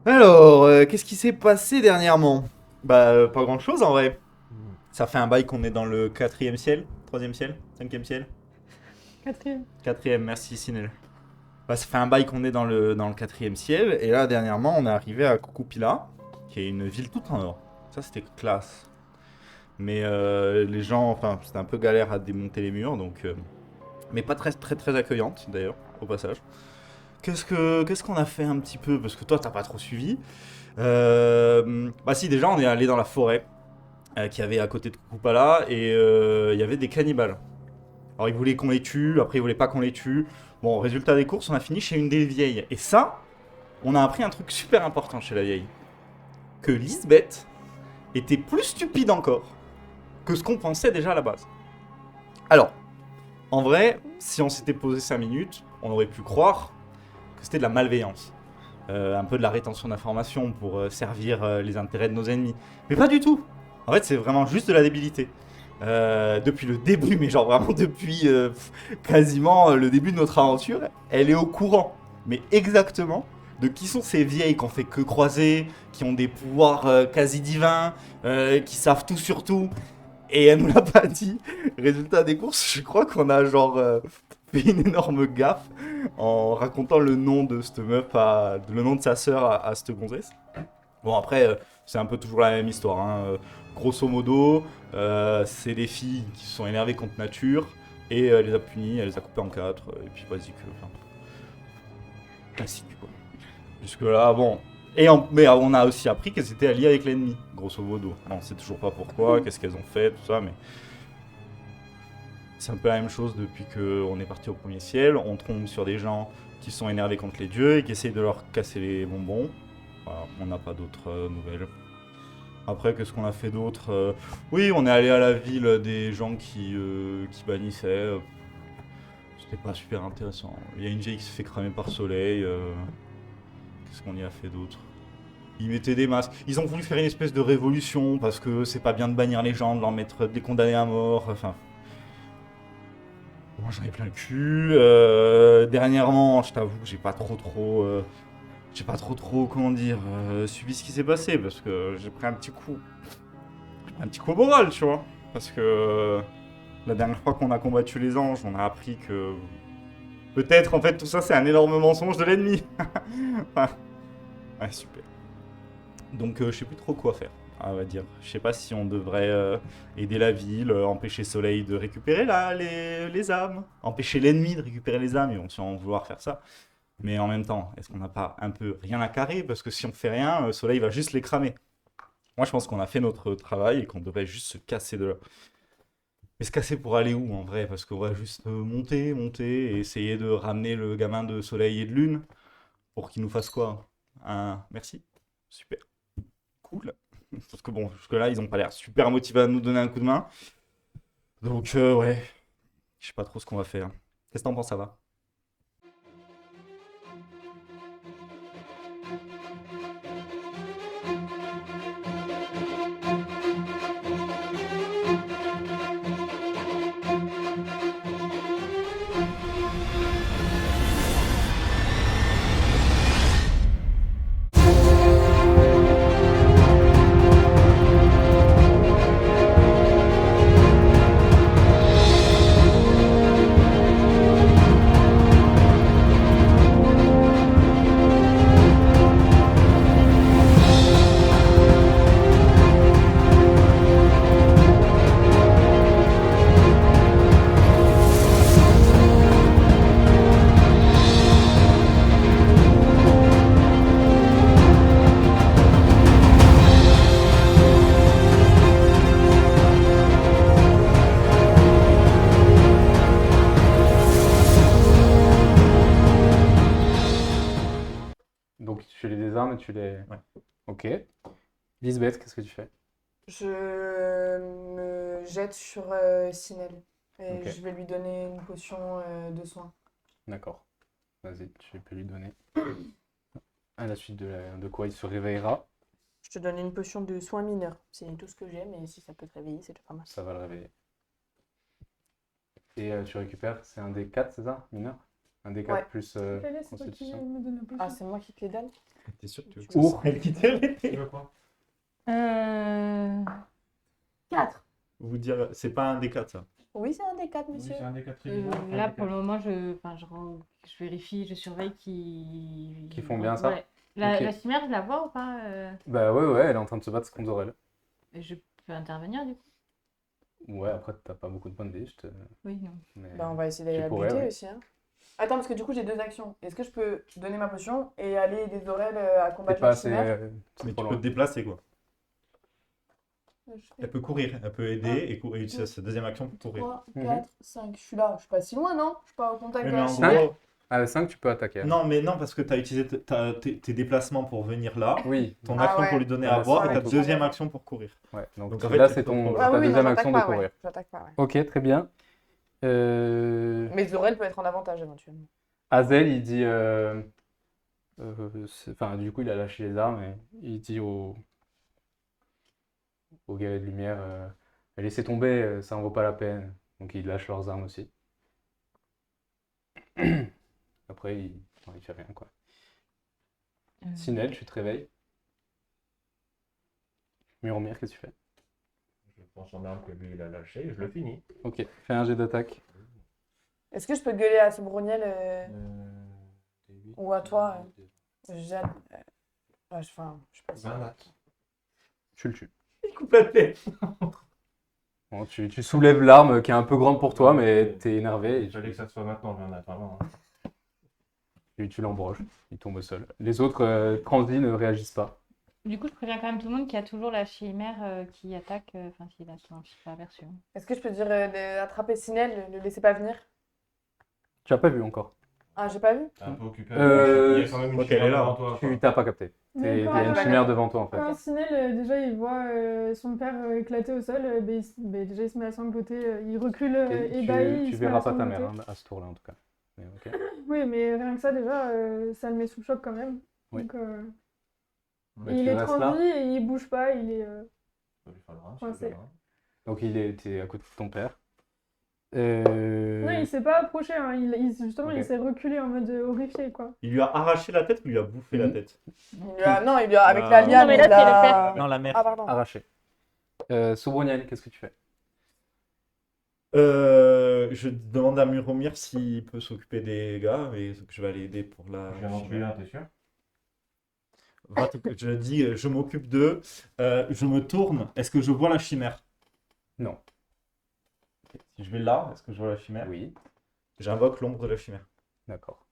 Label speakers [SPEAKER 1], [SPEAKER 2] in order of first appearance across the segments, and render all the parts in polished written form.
[SPEAKER 1] Alors, qu'est-ce qui s'est passé dernièrement? Bah, pas grand-chose en vrai. Ça fait un bail qu'on est dans le quatrième ciel, troisième ciel, cinquième ciel.
[SPEAKER 2] Quatrième.
[SPEAKER 1] Quatrième, merci Sinel. Bah, ça fait un bail qu'on est dans le quatrième ciel, et là, dernièrement, on est arrivé à Kukupila, qui est une ville toute en or. Ça, c'était classe. Mais les gens, enfin, c'était un peu galère à démonter les murs, donc... mais pas très, très, très accueillante, d'ailleurs, au passage. Qu'est-ce qu'on a fait un petit peu? Parce que toi, t'as pas trop suivi. Bah si, déjà, on est allé dans la forêt qu'il y avait à côté de Kukupala, et il y avait des cannibales. Alors, ils voulaient qu'on les tue, après, ils voulaient pas qu'on les tue. Bon, résultat des courses, on a fini chez une des vieilles. Et ça, on a appris un truc super important chez la vieille. Que Lisbeth était plus stupide encore que ce qu'on pensait déjà à la base. Alors, en vrai, si on s'était posé 5 minutes, on aurait pu croire que c'était de la malveillance. Un peu de la rétention d'informations pour servir les intérêts de nos ennemis. Mais pas du tout. En fait, c'est vraiment juste de la débilité. Depuis le début, mais genre vraiment depuis quasiment le début de notre aventure, elle est au courant. Mais exactement de qui sont ces vieilles qu'on fait que croiser, qui ont des pouvoirs quasi divins, qui savent tout sur tout. Et elle nous l'a pas dit. Résultat des courses, je crois qu'on a genre fait une énorme gaffe en racontant le nom de cette meuf, le nom de sa sœur à cette gonzesse. Bon, après, c'est un peu toujours la même histoire. Hein. Grosso modo, c'est les filles qui se sont énervées contre nature et elle les a punies, elle les a coupées en quatre. Et puis, vas-y, que. Enfin, classique, quoi. Jusque-là, bon. Mais on a aussi appris qu'elles étaient alliées avec l'ennemi, grosso modo. Bon, on sait toujours pas pourquoi, qu'est-ce qu'elles ont fait, tout ça, mais c'est un peu la même chose depuis qu'on est parti au premier ciel. On tombe sur des gens qui sont énervés contre les dieux et qui essayent de leur casser les bonbons. Voilà, on n'a pas d'autres nouvelles. Après, qu'est-ce qu'on a fait d'autre? Oui, on est allé à la ville des gens qui bannissaient. C'était pas super intéressant. Il y a une vieille qui se fait cramer par soleil. Qu'est-ce qu'on y a fait d'autre? Ils mettaient des masques. Ils ont voulu faire une espèce de révolution parce que c'est pas bien de bannir les gens, de leur mettre des condamnés à mort. Enfin, moi j'en ai plein le cul. Dernièrement, je t'avoue que j'ai pas trop, comment dire, suivi ce qui s'est passé parce que j'ai pris un petit coup au moral, tu vois. Parce que la dernière fois qu'on a combattu les anges, on a appris que peut-être en fait tout ça c'est un énorme mensonge de l'ennemi. Ouais, super. Donc je sais plus trop quoi faire, à vrai dire. Je sais pas si on devrait aider la ville, empêcher Soleil de récupérer les âmes, empêcher l'ennemi de récupérer les âmes, ils vont sûrement vouloir faire ça. Mais en même temps, est-ce qu'on n'a pas un peu rien à carrer? Parce que si on fait rien, Soleil va juste les cramer. Moi je pense qu'on a fait notre travail et qu'on devrait juste se casser de là. Mais se casser pour aller où en vrai? Parce qu'on va juste monter et essayer de ramener le gamin de Soleil et de Lune pour qu'il nous fasse quoi? Un merci? Super. Cool. Parce que bon, jusque-là, ils ont pas l'air super motivés à nous donner un coup de main. Donc, ouais, je sais pas trop ce qu'on va faire. Qu'est-ce que t'en penses, ça va?
[SPEAKER 3] Donc tu les désarmes et tu les...
[SPEAKER 1] Ouais.
[SPEAKER 3] Ok. Lisbeth, qu'est-ce que tu fais?
[SPEAKER 2] Je me jette sur Sinel et
[SPEAKER 3] Ok,
[SPEAKER 2] je vais lui donner une potion de soin.
[SPEAKER 3] d'accord. Vas-y, tu peux lui donner. À la suite de quoi il se réveillera,
[SPEAKER 2] Je te donne une potion de soin mineur. C'est tout ce que j'ai, mais si ça peut te réveiller, c'est déjà pas mal.
[SPEAKER 3] ça va le réveiller. Et tu récupères, c'est un des 4, c'est ça? Mineur? Un D4
[SPEAKER 2] Ouais.
[SPEAKER 3] plus
[SPEAKER 4] Allez, c'est toi qui
[SPEAKER 3] constitution.
[SPEAKER 4] me donne la potion.
[SPEAKER 2] Ah, c'est moi qui te les donne?
[SPEAKER 1] T'es sûr que tu veux que
[SPEAKER 3] Ours.
[SPEAKER 1] c'est elle qui t'a
[SPEAKER 5] Tu
[SPEAKER 1] aidé
[SPEAKER 5] veux quoi?
[SPEAKER 2] 4.
[SPEAKER 1] Vous dire, c'est pas un D4 ça.
[SPEAKER 2] Oui, c'est un des 4,
[SPEAKER 5] Oui,
[SPEAKER 2] monsieur.
[SPEAKER 5] c'est un des 4 évidemment.
[SPEAKER 6] Là, pour le moment, je vérifie, je surveille
[SPEAKER 3] Qui font bien ça.
[SPEAKER 6] Ouais.
[SPEAKER 3] Ok.
[SPEAKER 6] La chimère, je la vois ou pas
[SPEAKER 3] Bah ouais, elle est en train de se battre contre Zorel.
[SPEAKER 6] Je peux intervenir du coup?
[SPEAKER 3] Ouais, après, t'as pas beaucoup de points de vie,
[SPEAKER 6] Oui, non.
[SPEAKER 3] mais...
[SPEAKER 2] Bah, on va essayer d'aller
[SPEAKER 3] Tu
[SPEAKER 2] la
[SPEAKER 3] pourrais,
[SPEAKER 2] buter
[SPEAKER 3] ouais.
[SPEAKER 2] aussi. Hein. Attends, parce que du coup, j'ai 2 actions. Est-ce que je peux donner ma potion et aller aider Zorel à
[SPEAKER 3] T'es
[SPEAKER 2] combattre
[SPEAKER 3] pas
[SPEAKER 2] la
[SPEAKER 3] assez...
[SPEAKER 2] chimère?
[SPEAKER 3] c'est
[SPEAKER 1] Mais
[SPEAKER 3] trop
[SPEAKER 1] tu peux
[SPEAKER 3] loin.
[SPEAKER 1] te déplacer quoi.
[SPEAKER 2] Je fais
[SPEAKER 1] Elle peut courir, elle peut aider et utiliser sa deuxième action pour courir.
[SPEAKER 2] 3,
[SPEAKER 3] Mhm.
[SPEAKER 2] 4, 5. Je suis là. Je suis pas si loin, non? Je suis pas au contact
[SPEAKER 1] Oui,
[SPEAKER 2] de
[SPEAKER 1] mais
[SPEAKER 2] la
[SPEAKER 1] en
[SPEAKER 2] chimère.
[SPEAKER 1] gros,
[SPEAKER 3] À 5, tu peux attaquer.
[SPEAKER 1] non, mais non, parce que tu as utilisé tes déplacements pour venir là,
[SPEAKER 3] Oui,
[SPEAKER 1] ton
[SPEAKER 2] Ah
[SPEAKER 1] action
[SPEAKER 2] ouais.
[SPEAKER 1] pour lui donner
[SPEAKER 3] Ah
[SPEAKER 1] à
[SPEAKER 3] bah,
[SPEAKER 1] boire
[SPEAKER 3] ça,
[SPEAKER 1] et ta
[SPEAKER 3] ouais.
[SPEAKER 1] deuxième action pour courir.
[SPEAKER 3] ouais. Donc,
[SPEAKER 1] Donc, en fait,
[SPEAKER 3] là,
[SPEAKER 1] tu
[SPEAKER 3] c'est
[SPEAKER 1] peux prendre-
[SPEAKER 3] ta
[SPEAKER 2] Ah oui, oui,
[SPEAKER 3] deuxième
[SPEAKER 2] non,
[SPEAKER 3] action de
[SPEAKER 2] j'attaque pas,
[SPEAKER 3] courir.
[SPEAKER 2] ouais. J'attaque pas, ouais.
[SPEAKER 3] Ok, très bien.
[SPEAKER 2] Mais Zorel peut être en avantage éventuellement.
[SPEAKER 3] Azel, il dit... Enfin, du coup, il a lâché les armes et il dit aux guerriers de lumière, laissez tomber, ça en vaut pas la peine. Donc, ils lâchent leurs armes aussi. Après, il fait rien, quoi. Sinel, tu te réveilles. Muromir, qu'est-ce que tu fais?
[SPEAKER 5] Je prends son arme que lui il a lâché et je le finis.
[SPEAKER 3] Ok, fais un jet d'attaque.
[SPEAKER 2] Est-ce que je peux gueuler à Sobroniel
[SPEAKER 5] T8,
[SPEAKER 2] ou à toi,
[SPEAKER 5] T2.
[SPEAKER 2] enfin, je sais pas si...
[SPEAKER 5] 20 nat.
[SPEAKER 3] Tu le tues.
[SPEAKER 1] Il coupe la tête.
[SPEAKER 3] Bon, tu soulèves l'arme qui est un peu grande pour toi, mais t'es énervé et
[SPEAKER 5] Il fallait que ça soit maintenant, 20 nat, vraiment. Hein.
[SPEAKER 3] tu l'embroches. Il tombe au sol. Les autres transis ne réagissent pas.
[SPEAKER 6] Du coup, je préviens quand même tout le monde qu'il y a toujours la chimère qui attaque, enfin, s'il a son pas aperçu.
[SPEAKER 2] Est-ce que je peux dire d'attraper Sinel, le laisser pas venir?
[SPEAKER 3] Tu l'as pas vu encore.
[SPEAKER 2] Ah, j'ai pas vu?
[SPEAKER 5] T'es un peu occupé.
[SPEAKER 3] Euh,
[SPEAKER 5] Il y a quand même une
[SPEAKER 1] ok, elle est
[SPEAKER 5] chimère
[SPEAKER 1] là.
[SPEAKER 5] devant toi.
[SPEAKER 3] Tu
[SPEAKER 5] quoi.
[SPEAKER 3] t'as pas capté.
[SPEAKER 4] Mais
[SPEAKER 3] Il y
[SPEAKER 4] quand,
[SPEAKER 3] a une chimère devant toi en fait.
[SPEAKER 4] quand Sinel, déjà, il voit son père éclater au sol, déjà, il se met à sangloter, il recule
[SPEAKER 3] Et
[SPEAKER 4] ébahi,
[SPEAKER 3] tu
[SPEAKER 4] il se met
[SPEAKER 3] verras
[SPEAKER 4] à
[SPEAKER 3] pas ta
[SPEAKER 4] sangloter.
[SPEAKER 3] mère hein, à ce tour-là en tout cas. Mais, ok.
[SPEAKER 4] Oui, mais rien que ça, déjà, ça le met sous le choc quand même.
[SPEAKER 3] Oui.
[SPEAKER 4] Donc,
[SPEAKER 3] Mais
[SPEAKER 4] il
[SPEAKER 3] tu
[SPEAKER 4] est
[SPEAKER 3] restes là.
[SPEAKER 4] transi et il bouge pas, il est...
[SPEAKER 5] Il faudra,
[SPEAKER 4] Ouais,
[SPEAKER 5] si
[SPEAKER 4] c'est-
[SPEAKER 5] tu veux, hein.
[SPEAKER 3] Donc t'es à côté de ton père.
[SPEAKER 4] Non, il s'est pas approché, hein. Justement,
[SPEAKER 3] Ok.
[SPEAKER 4] il s'est reculé en mode horrifié, quoi.
[SPEAKER 1] Il lui a arraché la tête ou il lui a bouffé la tête?
[SPEAKER 2] Non, il lui a, avec
[SPEAKER 1] Ah.
[SPEAKER 2] la liane,
[SPEAKER 6] Non, mais là,
[SPEAKER 2] il
[SPEAKER 6] c'est le
[SPEAKER 2] a...
[SPEAKER 6] père.
[SPEAKER 1] Non, la mère.
[SPEAKER 2] Ah, pardon.
[SPEAKER 3] Arraché. Sobroniel, qu'est-ce que tu fais?
[SPEAKER 1] Je demande à Muromir s'il peut s'occuper des gars et je vais aller aider pour la
[SPEAKER 5] Je viens d'en tuer un, t'es sûr?
[SPEAKER 1] Je dis, je m'occupe d'eux. Je me tourne. Est-ce que je vois la chimère?
[SPEAKER 3] Non.
[SPEAKER 1] Si je vais là, est-ce que je vois la chimère?
[SPEAKER 3] Oui,
[SPEAKER 1] J'invoque l'ombre de la chimère.
[SPEAKER 3] d'accord.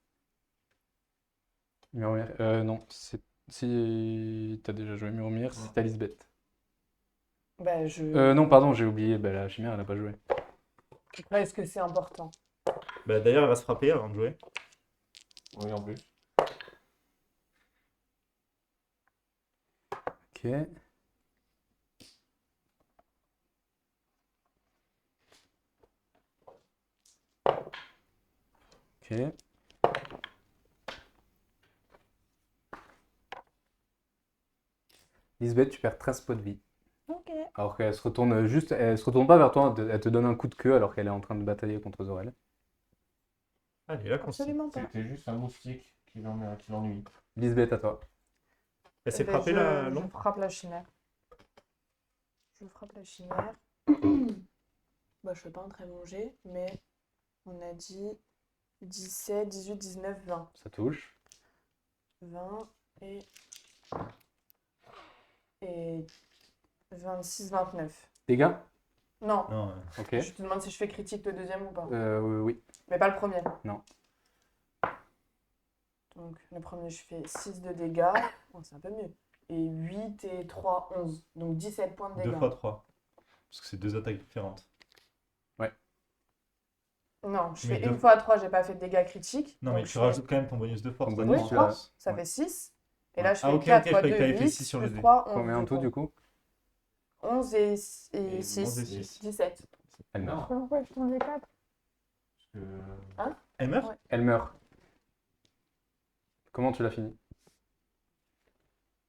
[SPEAKER 3] Muromir, non, si t'as déjà joué Muromir, c'est à Lisbeth.
[SPEAKER 2] Ben, je...
[SPEAKER 3] Non, pardon, j'ai oublié, bah, la chimère, elle a pas joué.
[SPEAKER 2] Est-ce que c'est important?
[SPEAKER 1] Bah, d'ailleurs, elle va se frapper avant de jouer.
[SPEAKER 5] Oui, en plus.
[SPEAKER 3] Ok. Ok. Lisbeth, tu perds 13 points de vie.
[SPEAKER 2] Ok.
[SPEAKER 3] Alors qu'elle se retourne juste, elle se retourne pas vers toi, elle te donne un coup de queue alors qu'elle est en train de batailler contre Zorel.
[SPEAKER 1] Allez, là, qu'on
[SPEAKER 2] Absolument pas.
[SPEAKER 5] C'était juste un moustique qui l'ennuie.
[SPEAKER 3] Lisbeth, à toi.
[SPEAKER 1] Elle s'est
[SPEAKER 2] Ben,
[SPEAKER 1] frappée
[SPEAKER 2] je
[SPEAKER 1] l'ombre?
[SPEAKER 2] frappe la chimère. Je frappe la chimère. Bah, je fais pas un très bon jet, mais on a dit 17, 18, 19, 20.
[SPEAKER 3] Ça touche.
[SPEAKER 2] 20 et 26, 29.
[SPEAKER 3] Dégâts?
[SPEAKER 2] Non,
[SPEAKER 1] Non,
[SPEAKER 3] Ok.
[SPEAKER 2] je te demande si je fais critique le deuxième ou pas.
[SPEAKER 3] Oui.
[SPEAKER 2] Mais pas le premier.
[SPEAKER 3] Non.
[SPEAKER 2] Donc le premier, je fais 6 de dégâts. Bon, c'est un peu mieux. Et 8 et 3, 11. Donc 17 points de
[SPEAKER 1] 2
[SPEAKER 2] dégâts.
[SPEAKER 1] fois 3. Parce que c'est 2 attaques différentes.
[SPEAKER 2] Non, je
[SPEAKER 1] Mais
[SPEAKER 2] fais
[SPEAKER 1] deux-
[SPEAKER 2] une fois 3, j'ai pas fait de dégâts critiques.
[SPEAKER 1] Non,
[SPEAKER 2] donc
[SPEAKER 1] mais
[SPEAKER 2] je
[SPEAKER 1] tu
[SPEAKER 2] fais-
[SPEAKER 1] rajoutes quand même ton bonus de force.
[SPEAKER 3] Ton
[SPEAKER 1] t'as
[SPEAKER 3] bonus,
[SPEAKER 1] dit
[SPEAKER 3] tu
[SPEAKER 1] trois.
[SPEAKER 3] l'as.
[SPEAKER 2] Ça
[SPEAKER 3] Ouais.
[SPEAKER 2] fait 6. Et là, je fais
[SPEAKER 1] Ah, ok,
[SPEAKER 2] 4
[SPEAKER 1] ok,
[SPEAKER 2] fois
[SPEAKER 1] je croyais
[SPEAKER 2] 2,
[SPEAKER 1] que t'avais fait
[SPEAKER 2] 8,
[SPEAKER 1] 6 sur le
[SPEAKER 2] plus
[SPEAKER 1] dé.
[SPEAKER 2] 3, 11.
[SPEAKER 3] Combien en tout du coup?
[SPEAKER 2] 11 et
[SPEAKER 5] Et
[SPEAKER 2] 6,
[SPEAKER 1] 11 et 6.
[SPEAKER 2] 17.
[SPEAKER 3] Elle meurt.
[SPEAKER 4] Pourquoi je tourne les 4?
[SPEAKER 5] Parce que...
[SPEAKER 1] Elle meurt?
[SPEAKER 2] Ouais.
[SPEAKER 3] Elle meurt. Comment tu l'as fini?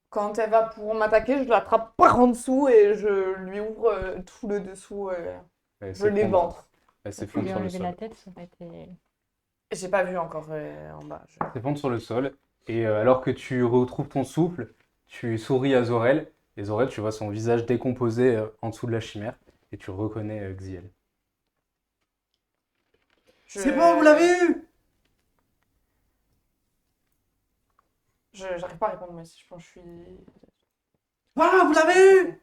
[SPEAKER 2] Quand elle va pour m'attaquer, je l'attrape par en dessous et je lui ouvre tout le dessous.
[SPEAKER 3] Elle
[SPEAKER 2] Je l'éventre.
[SPEAKER 3] Elle
[SPEAKER 6] Si tu
[SPEAKER 3] s'effondre
[SPEAKER 6] lui
[SPEAKER 3] sur le
[SPEAKER 6] enlever la
[SPEAKER 3] sol.
[SPEAKER 6] tête, ça aurait été.
[SPEAKER 2] J'ai pas vu encore en bas.
[SPEAKER 3] S'effondre sur le sol. Et alors que tu retrouves ton souffle, tu souris à Zorel. Et Zorel, tu vois son visage décomposé en dessous de la chimère. Et tu reconnais Xiel.
[SPEAKER 1] C'est bon, vous l'avez eu!
[SPEAKER 2] J'arrive pas à répondre, mais je pense que je suis.
[SPEAKER 1] Voilà, vous l'avez eu!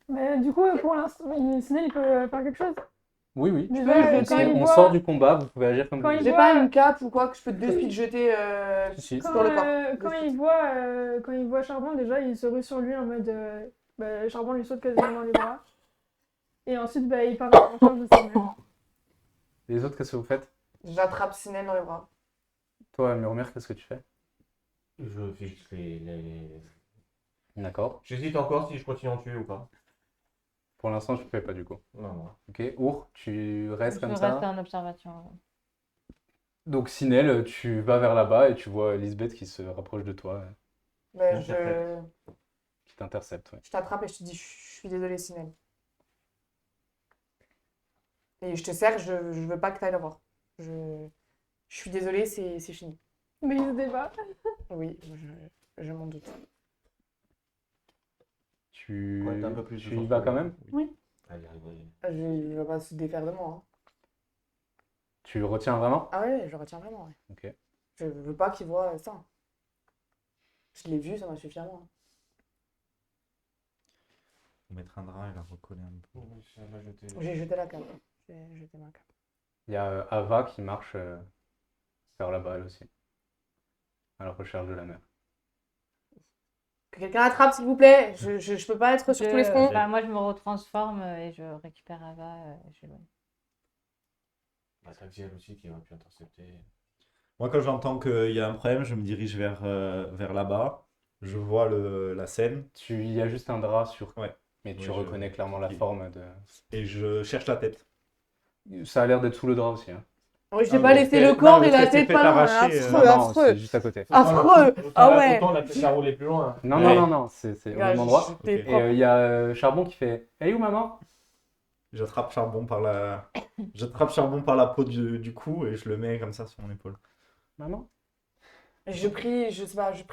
[SPEAKER 4] Mais du coup, pour l'instant, Snell, il peut faire quelque chose.
[SPEAKER 3] Oui, oui.
[SPEAKER 4] Déjà,
[SPEAKER 2] jeter-
[SPEAKER 4] quand il
[SPEAKER 3] On
[SPEAKER 4] voit...
[SPEAKER 3] sort du combat, vous pouvez agir comme
[SPEAKER 4] Quand
[SPEAKER 3] vous
[SPEAKER 4] il
[SPEAKER 3] voulez.
[SPEAKER 2] J'ai
[SPEAKER 4] voit-
[SPEAKER 2] pas une cape ou quoi que je peux de suite jeter
[SPEAKER 3] Si, si.
[SPEAKER 4] Quand,
[SPEAKER 2] sur le corps.
[SPEAKER 4] quand
[SPEAKER 2] De
[SPEAKER 4] il
[SPEAKER 2] suite.
[SPEAKER 4] voit, quand il voit Charbon, déjà, il se rue sur lui en mode... Charbon lui saute quasiment dans les bras. Et ensuite, il part en charge de sa mère.
[SPEAKER 3] Les autres, qu'est-ce que vous faites?
[SPEAKER 2] J'attrape Sinel dans les bras.
[SPEAKER 3] Toi, Murmure, qu'est-ce que tu fais?
[SPEAKER 5] Je fixe les...
[SPEAKER 3] D'accord.
[SPEAKER 5] J'hésite encore si je continue à en tuer ou pas.
[SPEAKER 3] Pour l'instant, je ne fais pas du coup.
[SPEAKER 5] Non, non.
[SPEAKER 3] Ok. Our, tu restes
[SPEAKER 6] Je
[SPEAKER 3] comme
[SPEAKER 6] reste
[SPEAKER 3] ça.
[SPEAKER 6] en observation.
[SPEAKER 3] Donc, Sinel, tu vas vers là-bas et tu vois Lisbeth qui se rapproche de toi,
[SPEAKER 2] Mais
[SPEAKER 5] J'interprète.
[SPEAKER 3] qui t'intercepte. Ouais.
[SPEAKER 2] je t'attrape et je te dis, je suis désolée, Sinel. Et je te serre, je veux pas que t'ailles la voir. Je suis désolée, c'est fini.
[SPEAKER 4] Mais il se débat.
[SPEAKER 2] Oui, je m'en doute.
[SPEAKER 3] Tu,
[SPEAKER 5] Ouais, t'as un peu plus de
[SPEAKER 3] tu y
[SPEAKER 5] force
[SPEAKER 3] vas
[SPEAKER 5] que
[SPEAKER 3] quand
[SPEAKER 5] moi.
[SPEAKER 3] même?
[SPEAKER 5] Allez, allez.
[SPEAKER 2] Il va pas se défaire de moi. Hein.
[SPEAKER 3] Tu retiens vraiment?
[SPEAKER 2] Ah ouais, je retiens vraiment. Ouais.
[SPEAKER 3] Ok.
[SPEAKER 2] Je veux pas qu'il voit ça. Je l'ai vu, ça m'a suffi à moi.
[SPEAKER 1] On mettre un drap et la recoller un peu.
[SPEAKER 5] Oui, ça va jeter.
[SPEAKER 2] J'ai jeté la cape. J'ai jeté ma cape.
[SPEAKER 3] Il y a Ava qui marche vers là-bas, elle aussi. À la recherche de la mer.
[SPEAKER 2] Que quelqu'un attrape, s'il vous plaît. Je peux pas être sur tous les fronts.
[SPEAKER 6] Moi, je me retransforme et je récupère Ava et j'éloigne.
[SPEAKER 5] Bah, t'as Xiel aussi qui aurait pu intercepter.
[SPEAKER 1] Moi, quand j'entends qu'il y a un problème, je me dirige vers là-bas. Je vois la scène
[SPEAKER 3] Il y a juste un drap sur.
[SPEAKER 1] Ouais.
[SPEAKER 3] Mais tu
[SPEAKER 1] Ouais,
[SPEAKER 3] reconnais clairement la
[SPEAKER 1] Ok.
[SPEAKER 3] forme de.
[SPEAKER 1] et je cherche la tête.
[SPEAKER 3] Ça a l'air d'être sous le drap aussi. Hein.
[SPEAKER 2] Oui, je t'ai
[SPEAKER 1] Ah,
[SPEAKER 2] pas
[SPEAKER 1] le
[SPEAKER 2] laissé
[SPEAKER 1] trait-
[SPEAKER 2] le
[SPEAKER 1] non,
[SPEAKER 2] corps
[SPEAKER 1] le
[SPEAKER 2] et la
[SPEAKER 1] trait s'est
[SPEAKER 2] tête
[SPEAKER 1] fait
[SPEAKER 2] pas loin.
[SPEAKER 1] arracher,
[SPEAKER 2] Affreux,
[SPEAKER 3] Non, non,
[SPEAKER 2] affreux.
[SPEAKER 3] c'est juste à côté.
[SPEAKER 2] Affreux. Ah ouais.
[SPEAKER 5] Autant on a fait rouler plus loin.
[SPEAKER 3] Non,
[SPEAKER 1] Ouais.
[SPEAKER 3] non, c'est au
[SPEAKER 2] Gars,
[SPEAKER 3] même endroit.
[SPEAKER 2] j'étais
[SPEAKER 1] Ok.
[SPEAKER 3] Et il y a Charbon qui fait elle est où maman?
[SPEAKER 1] J'attrape Charbon par la peau du cou et je le mets comme ça sur mon épaule.
[SPEAKER 3] Maman?
[SPEAKER 2] Je prie, je sais pas, je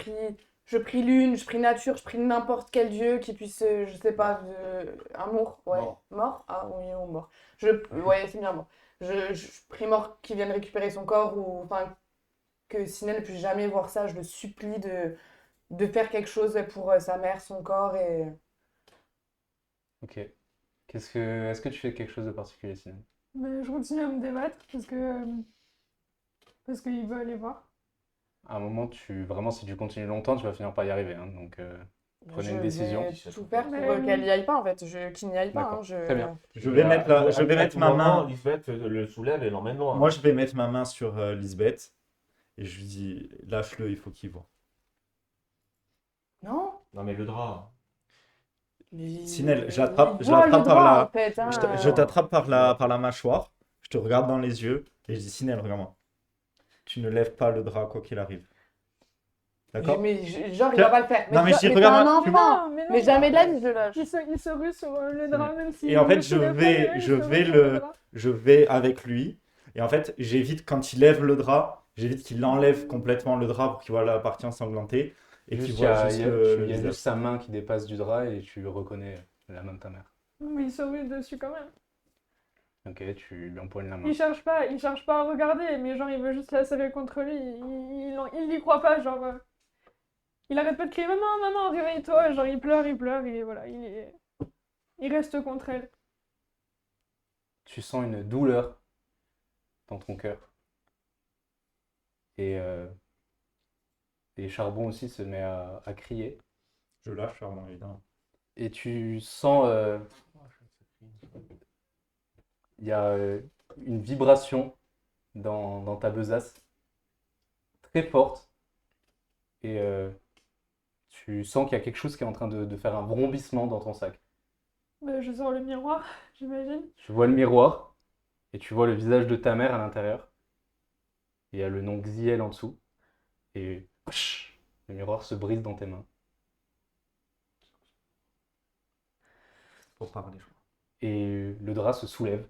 [SPEAKER 2] prie lune, je prie nature, je prie n'importe quel dieu qui puisse, je sais pas, amour, ouais,
[SPEAKER 5] Mort.
[SPEAKER 2] mort, ah oui, ou mort. Ouais, c'est bien mort. Je prie mort qui vienne récupérer son corps ou, enfin, que Sinel ne puisse jamais voir ça. Je le supplie de faire quelque chose pour sa mère, son corps et.
[SPEAKER 3] Ok. Est-ce que tu fais quelque chose de particulier sinon?
[SPEAKER 4] Mais je continue à me débattre parce qu'il veut aller voir.
[SPEAKER 3] À un moment, vraiment, si tu continues longtemps, tu vas finir par y arriver. Hein, donc, Prenez une décision.
[SPEAKER 2] Je vais tout faire pour
[SPEAKER 4] Mais-
[SPEAKER 2] qu'elle n'y aille pas en fait, qu'il n'y aille pas.
[SPEAKER 3] D'accord.
[SPEAKER 2] Hein, je...
[SPEAKER 3] Très bien.
[SPEAKER 1] Je vais mettre ma main.
[SPEAKER 5] Lisbeth le soulève et l'emmène loin.
[SPEAKER 1] Moi, je vais mettre ma main sur Lisbeth et je lui dis lâche-le, il faut qu'il voit.
[SPEAKER 2] Non.
[SPEAKER 5] Non, mais le drap.
[SPEAKER 1] Sinel, je
[SPEAKER 2] Il
[SPEAKER 1] l'attrape
[SPEAKER 2] voit le
[SPEAKER 1] par
[SPEAKER 2] droit,
[SPEAKER 1] la.
[SPEAKER 2] en fait, hein.
[SPEAKER 1] Je t'attrape par la mâchoire, je te regarde dans les yeux et je dis Sinel, regarde-moi. Tu ne lèves pas le drap quoi qu'il arrive. D'accord?
[SPEAKER 2] Mais genre, il
[SPEAKER 1] Tiens.
[SPEAKER 2] va pas le faire.
[SPEAKER 1] Non, mais je dis,
[SPEAKER 2] t'es
[SPEAKER 1] regarde,
[SPEAKER 2] un
[SPEAKER 1] tu-
[SPEAKER 2] enfant.
[SPEAKER 4] non,
[SPEAKER 2] Mais jamais de la vie, je le lâche.
[SPEAKER 4] Il se rue sur le drap, même si.
[SPEAKER 1] Et en fait,
[SPEAKER 4] il
[SPEAKER 1] je
[SPEAKER 4] soulève pas,
[SPEAKER 1] vais-
[SPEAKER 4] mais il
[SPEAKER 1] je
[SPEAKER 4] se
[SPEAKER 1] vais
[SPEAKER 4] rue sur
[SPEAKER 1] le-
[SPEAKER 4] drap.
[SPEAKER 1] Je vais avec lui et en fait, j'évite quand il lève le drap, j'évite qu'il enlève complètement le drap pour qu'il voit la partie ensanglantée et qu'il
[SPEAKER 3] Juste, il y
[SPEAKER 1] voit
[SPEAKER 3] a,
[SPEAKER 1] juste
[SPEAKER 3] il y a-
[SPEAKER 1] le
[SPEAKER 3] il y a
[SPEAKER 1] visage.
[SPEAKER 3] juste sa main qui dépasse du drap et tu reconnais la main de ta mère.
[SPEAKER 4] Mais il se rue dessus quand même.
[SPEAKER 3] Ok, tu lui empoignes la main.
[SPEAKER 4] Il cherche pas à regarder, mais genre il veut juste la serrer contre lui. Il n'y croit pas, genre. Il arrête pas de crier maman, maman, réveille-toi. Genre il pleure, et voilà, il reste contre elle.
[SPEAKER 3] Tu sens une douleur dans ton cœur. Et Charbon aussi se met à crier.
[SPEAKER 1] Je lâche Charbon, évidemment.
[SPEAKER 3] Et tu sens, il y a une vibration dans ta besace, très forte. Et tu sens qu'il y a quelque chose qui est en train de faire un vrombissement dans ton sac.
[SPEAKER 4] Je sors le miroir, j'imagine.
[SPEAKER 3] Tu vois le miroir et tu vois le visage de ta mère à l'intérieur. Et il y a le nom Xiel en dessous. Et le miroir se brise dans tes mains.
[SPEAKER 1] Faut parler, je crois.
[SPEAKER 3] Et le drap se soulève.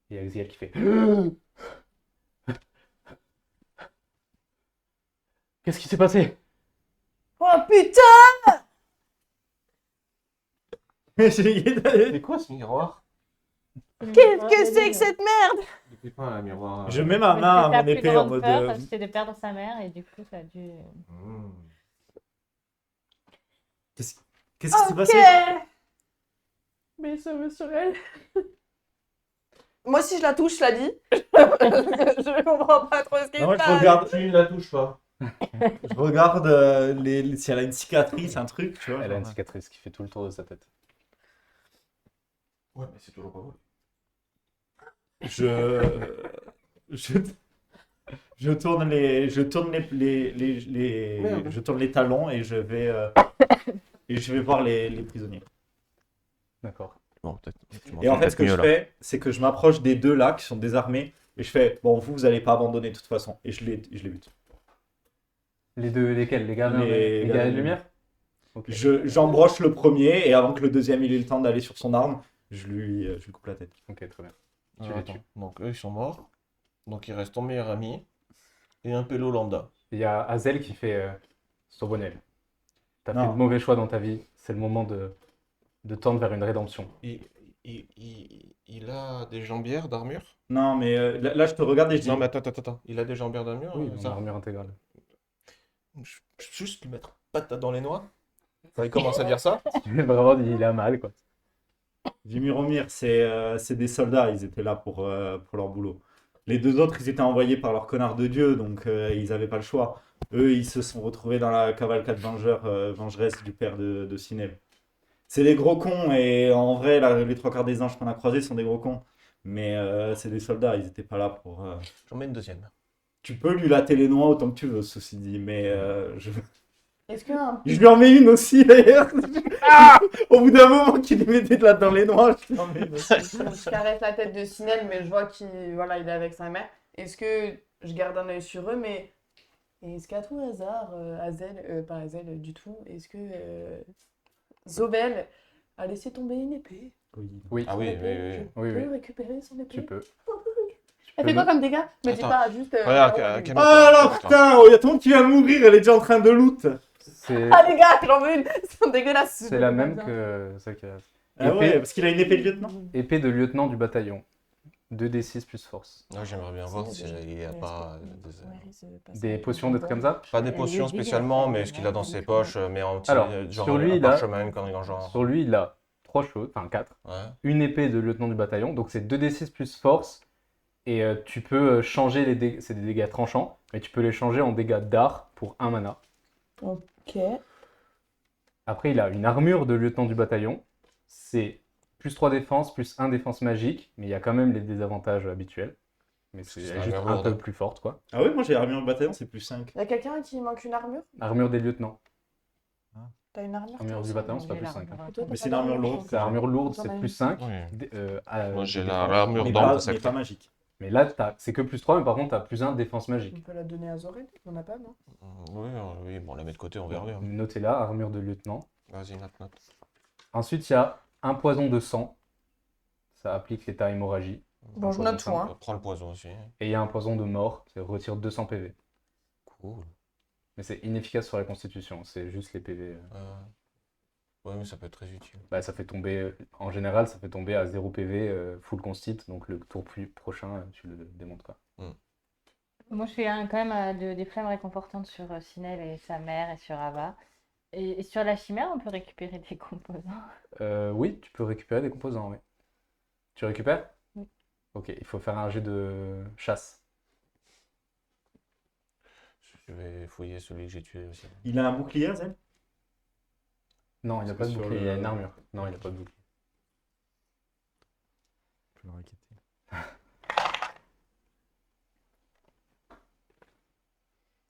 [SPEAKER 3] Et il y a Xiel qui fait Qu'est-ce qui s'est passé?
[SPEAKER 2] Oh putain!
[SPEAKER 1] J'ai essayé d'aller-
[SPEAKER 5] C'est quoi ce miroir?
[SPEAKER 2] Qu'est-ce que c'est que cette merde?
[SPEAKER 5] Depuis quand un miroir?
[SPEAKER 1] Je mets ma
[SPEAKER 6] Parce
[SPEAKER 1] main
[SPEAKER 6] que
[SPEAKER 1] à
[SPEAKER 6] sa
[SPEAKER 1] mon
[SPEAKER 6] plus
[SPEAKER 1] épée en
[SPEAKER 6] grande
[SPEAKER 1] mode.
[SPEAKER 6] peur, c'était de perdre sa mère et du coup ça a dû.
[SPEAKER 5] Hmm.
[SPEAKER 1] Qu'est-ce qui s'est
[SPEAKER 2] Ok.
[SPEAKER 1] passé?
[SPEAKER 4] Mais il se veut sur elle.
[SPEAKER 2] Moi, si je la touche, je la dis. Je comprends pas trop ce qui se
[SPEAKER 1] Non, moi, je
[SPEAKER 2] passe.
[SPEAKER 1] regarde,
[SPEAKER 5] Tu ne la touches pas.
[SPEAKER 1] je regarde si elle a une cicatrice, un truc, tu vois.
[SPEAKER 3] Elle a une
[SPEAKER 1] genre.
[SPEAKER 3] cicatrice qui fait tout le tour de sa tête.
[SPEAKER 5] Ouais, mais c'est toujours pas vrai.
[SPEAKER 1] Je, je tourne
[SPEAKER 5] Merde.
[SPEAKER 1] je tourne les talons et je vais voir les prisonniers.
[SPEAKER 3] D'accord.
[SPEAKER 5] Bon, peut-être.
[SPEAKER 1] Et en fait, ce que je fais, c'est que je m'approche des deux là qui sont désarmés et je fais, bon, vous allez pas abandonner de toute façon. Et je les bute.
[SPEAKER 3] Les deux, lesquels? Les gardiens,
[SPEAKER 1] Les
[SPEAKER 3] les
[SPEAKER 1] gardiens
[SPEAKER 3] guerriers
[SPEAKER 1] de
[SPEAKER 3] de lumière? Ok.
[SPEAKER 1] J'embroche le premier et avant que le deuxième ait eu le temps d'aller sur son arme, je lui coupe la tête.
[SPEAKER 3] Ok, très bien. Tu
[SPEAKER 5] Alors,
[SPEAKER 3] les
[SPEAKER 5] attends.
[SPEAKER 3] tues.
[SPEAKER 5] Donc eux ils sont morts. Donc il reste ton meilleur ami et un pélo lambda.
[SPEAKER 3] Il y a Hazel qui fait Sobonel. T'as fait
[SPEAKER 1] Non.
[SPEAKER 3] de mauvais choix dans ta vie. C'est le moment de tendre vers une rédemption.
[SPEAKER 5] Il a des jambières d'armure?
[SPEAKER 1] Non, mais là, je te regarde et je dis,
[SPEAKER 5] Non mais attends. Il a des jambières d'armure?
[SPEAKER 3] Oui,
[SPEAKER 5] ça
[SPEAKER 3] en armure intégrale.
[SPEAKER 5] Je peux juste lui mettre patate dans les noix? Il commence à dire ça?
[SPEAKER 3] Vraiment, il a mal, quoi.
[SPEAKER 1] Jimmy c'est des soldats, ils étaient là pour leur boulot. Les deux autres, ils étaient envoyés par leur connard de dieu, donc ils n'avaient pas le choix. Eux, ils se sont retrouvés dans la cavalcade vengeresse du père de Sinel. C'est des gros cons, et en vrai, là, les trois quarts des anges qu'on a croisés sont des gros cons. Mais c'est des soldats, ils n'étaient pas là pour...
[SPEAKER 5] J'en mets une deuxième.
[SPEAKER 1] Tu peux lui latter les noix autant que tu veux, ceci dit, mais
[SPEAKER 2] Est-ce que
[SPEAKER 1] je lui en mets une aussi, d'ailleurs. Au bout d'un moment qu'il lui mettait de la dans les noix, je lui en mets une aussi.
[SPEAKER 2] je caresse la tête de Sinel, mais je vois qu'il voilà, il est avec sa mère. Est-ce que je garde un œil sur eux, mais est-ce qu'à tout hasard, Hazel, pas Hazel du tout, est-ce que Zobel a laissé tomber une épée?
[SPEAKER 3] Oui,
[SPEAKER 5] Ah oui,
[SPEAKER 2] Son
[SPEAKER 5] oui,
[SPEAKER 2] épée,
[SPEAKER 5] oui.
[SPEAKER 2] Je
[SPEAKER 3] Oui,
[SPEAKER 2] peux
[SPEAKER 3] oui.
[SPEAKER 2] récupérer son épée?
[SPEAKER 3] tu peux.
[SPEAKER 2] Elle fait quoi comme dégâts? Me dis
[SPEAKER 5] Attends.
[SPEAKER 2] pas juste.
[SPEAKER 5] Regarde,
[SPEAKER 2] ah ouais,
[SPEAKER 5] quel-
[SPEAKER 1] Oh alors putain, il y a tout le monde qui vient de mourir, elle est déjà en train de loot.
[SPEAKER 3] C'est
[SPEAKER 2] Ah les gars, j'en veux une! Ils sont dégueulasses!
[SPEAKER 3] c'est la même que celle qui a.
[SPEAKER 1] Ah ouais, parce qu'il a une épée de lieutenant.
[SPEAKER 3] Épée de lieutenant du bataillon. 2d6 plus force.
[SPEAKER 5] Ah, j'aimerais bien voir s'il n'y a pas
[SPEAKER 3] Des potions, des trucs comme ça?
[SPEAKER 5] pas des potions spécialement, mais ce qu'il a dans ses poches, mais en petit,
[SPEAKER 3] Alors,
[SPEAKER 5] genre
[SPEAKER 3] sur lui,
[SPEAKER 5] un
[SPEAKER 3] il a-
[SPEAKER 5] parchemin, une connerie dans le genre.
[SPEAKER 3] Sur lui, il a 3 choses, enfin 4.
[SPEAKER 5] Ouais.
[SPEAKER 3] Une épée de lieutenant du bataillon, donc c'est 2d6 plus force. Et tu peux changer les dégâts, c'est des dégâts tranchants, mais tu peux les changer en dégâts d'art pour 1 mana.
[SPEAKER 2] Ok.
[SPEAKER 3] Après, il a une armure de lieutenant du bataillon. C'est plus 3 défense, plus 1 défense magique, mais il y a quand même les désavantages habituels. Mais c'est
[SPEAKER 5] C'est
[SPEAKER 3] elle est juste
[SPEAKER 5] armure
[SPEAKER 3] un
[SPEAKER 5] lourde.
[SPEAKER 3] peu plus forte, quoi.
[SPEAKER 1] Ah oui, moi j'ai armure de bataillon, c'est plus 5.
[SPEAKER 2] Y'a quelqu'un qui manque une armure?
[SPEAKER 3] Armure des lieutenants.
[SPEAKER 2] T'as une armure?
[SPEAKER 3] Armure du bataillon, c'est pas plus 5.
[SPEAKER 2] Et toi, t'as
[SPEAKER 1] Mais
[SPEAKER 2] pas
[SPEAKER 1] c'est une armure
[SPEAKER 2] d'armure,
[SPEAKER 1] lourde.
[SPEAKER 2] je
[SPEAKER 3] C'est armure lourde,
[SPEAKER 2] J'en ai
[SPEAKER 3] c'est
[SPEAKER 2] une.
[SPEAKER 3] plus 5.
[SPEAKER 5] Oui.
[SPEAKER 3] À-
[SPEAKER 5] Moi, j'ai
[SPEAKER 3] de
[SPEAKER 5] la-
[SPEAKER 3] défense.
[SPEAKER 5] l'armure
[SPEAKER 1] Mais
[SPEAKER 5] d'ambre,
[SPEAKER 1] pas,
[SPEAKER 5] ça
[SPEAKER 1] mais
[SPEAKER 5] fait-
[SPEAKER 1] pas magique.
[SPEAKER 3] Mais là, c'est que plus 3, mais par contre, t'as plus 1 défense magique.
[SPEAKER 2] On peut la donner à Zorel? On en a pas, non?
[SPEAKER 5] Oui, bon, on la met de côté, on verra bien.
[SPEAKER 3] Notez-la, armure de lieutenant.
[SPEAKER 5] Vas-y, note.
[SPEAKER 3] Ensuite, il y a un poison de sang. Ça applique l'état hémorragie.
[SPEAKER 2] Bon, je note tout, hein.
[SPEAKER 5] Prends le poison aussi.
[SPEAKER 3] Et il y a un poison de mort, c'est retire 200 PV.
[SPEAKER 5] Cool.
[SPEAKER 3] Mais c'est inefficace sur la constitution, c'est juste les PV.
[SPEAKER 5] Ouais, mais ça peut être très utile.
[SPEAKER 3] Bah, ça fait tomber, en général, ça fait tomber à 0 PV full constit, donc le tour prochain, tu le démontes pas.
[SPEAKER 6] Moi, je fais quand même des flammes réconfortantes sur Sinel et sa mère et sur Ava. Et sur la chimère, on peut récupérer des composants.
[SPEAKER 3] Oui, tu peux récupérer des composants, oui. Tu récupères?
[SPEAKER 6] Oui.
[SPEAKER 3] Ok, il faut faire un jet de chasse.
[SPEAKER 5] Je vais fouiller celui que j'ai tué aussi.
[SPEAKER 1] Il a un bouclier, Zen?
[SPEAKER 3] Non, il n'a pas de
[SPEAKER 1] Sur
[SPEAKER 3] bouclier,
[SPEAKER 1] le-
[SPEAKER 3] il a une armure. Non, il n'a pas de bouclier.
[SPEAKER 1] Je peux le raqueter.